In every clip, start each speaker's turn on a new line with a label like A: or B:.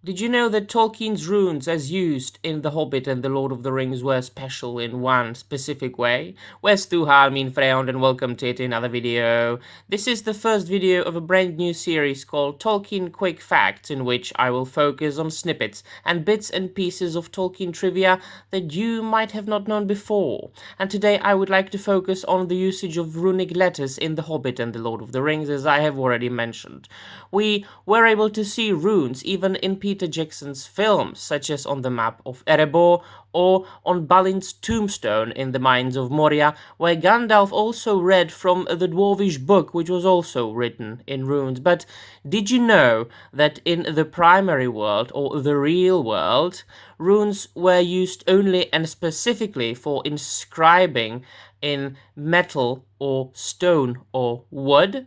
A: Did you know that Tolkien's runes as used in The Hobbit and The Lord of the Rings were special in one specific way? Where's Tuhal, min friend, and welcome to another video. This is the first video of a brand new series called Tolkien Quick Facts, in which I will focus on snippets and bits and pieces of Tolkien trivia that you might have not known before. And today I would like to focus on the usage of runic letters in The Hobbit and The Lord of the Rings, as I have already mentioned. We were able to see runes even in Peter Jackson's films, such as on the map of Erebor or on Balin's tombstone in the Mines of Moria, where Gandalf also read from the Dwarvish book, which was also written in runes. But did you know that in the primary world, or the real world, runes were used only and specifically for inscribing in metal or stone or wood?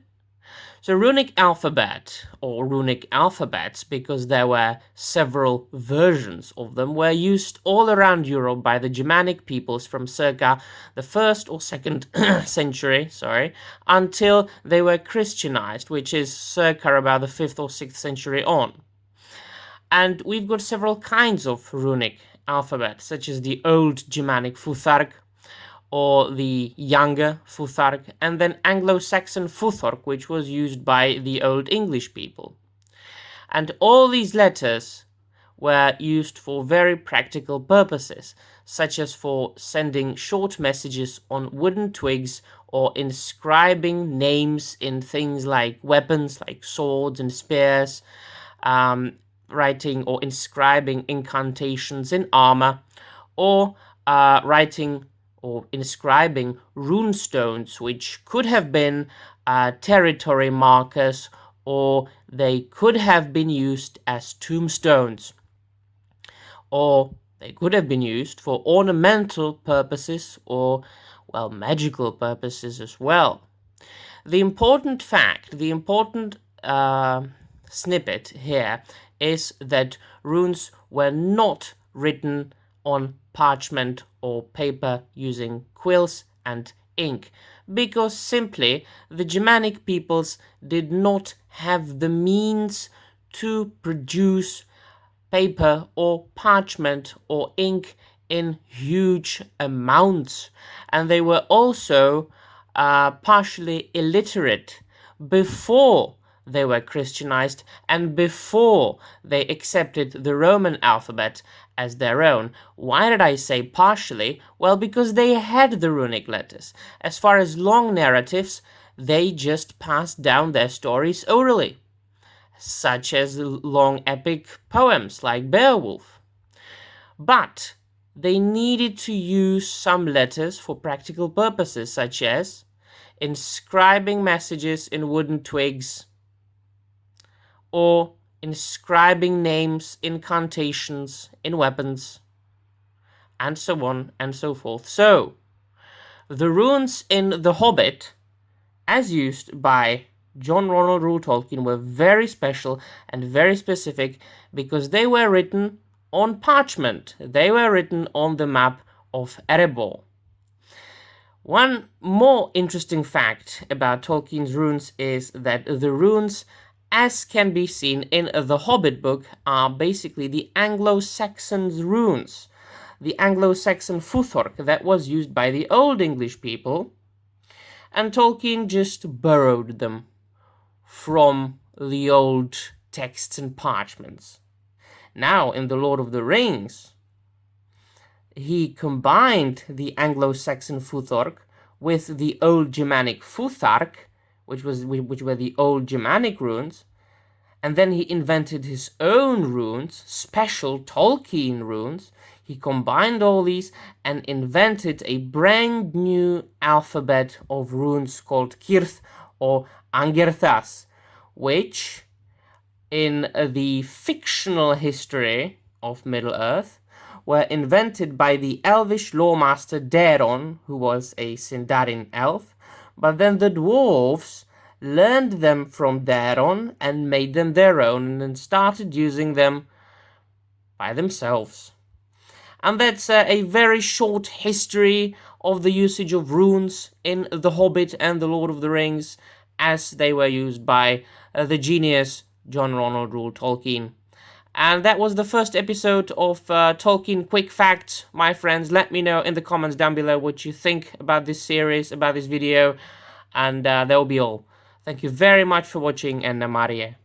A: So Runic Alphabet, or runic alphabets, because there were several versions of them, were used all around Europe by the Germanic peoples from circa the 1st or 2nd century, until they were Christianized, which is circa about the 5th or 6th century on. And we've got several kinds of runic alphabet, such as the Old Germanic Futhark, or the younger Futhark, and then Anglo-Saxon Futhorc, which was used by the Old English people. And all these letters were used for very practical purposes, such as for sending short messages on wooden twigs or inscribing names in things like weapons, like swords and spears, writing or inscribing incantations in armor, or writing or inscribing rune stones, which could have been territory markers, or they could have been used as tombstones, or they could have been used for ornamental purposes or, well, magical purposes as well. The important fact, the important snippet here is that runes were not written on parchment or paper using quills and ink, because simply the Germanic peoples did not have the means to produce paper or parchment or ink in huge amounts, and they were also partially illiterate before they were Christianized and before they accepted the Roman alphabet as their own. Why did I say partially? Well, because they had the runic letters. As far as long narratives, they just passed down their stories orally, such as long epic poems like Beowulf. But they needed to use some letters for practical purposes, such as inscribing messages in wooden twigs, or inscribing names, incantations in weapons, and so on and so forth. So, the runes in The Hobbit, as used by John Ronald Reuel Tolkien, were very special and very specific because they were written on parchment. They were written on the map of Erebor. One more interesting fact about Tolkien's runes is that the runes, as can be seen in The Hobbit book, are basically the Anglo-Saxon runes, the Anglo-Saxon Futhorc that was used by the Old English people, and Tolkien just borrowed them from the old texts and parchments. Now, in The Lord of the Rings, he combined the Anglo-Saxon Futhorc with the Old Germanic Futhark, which were the Old Germanic runes, and then he invented his own runes, special Tolkien runes. He combined all these and invented a brand new alphabet of runes called Cirth or Angerthas, which, in the fictional history of Middle-earth, were invented by the elvish lawmaster Daeron, who was a Sindarin elf, but then the dwarves learned them from Daeron and made them their own, and then started using them by themselves. And that's a very short history of the usage of runes in The Hobbit and The Lord of the Rings, as they were used by the genius John Ronald Reuel Tolkien. And that was the first episode of Tolkien Quick Facts. My friends, let me know in the comments down below what you think about this series, about this video. And that will be all. Thank you very much for watching, and Namarie.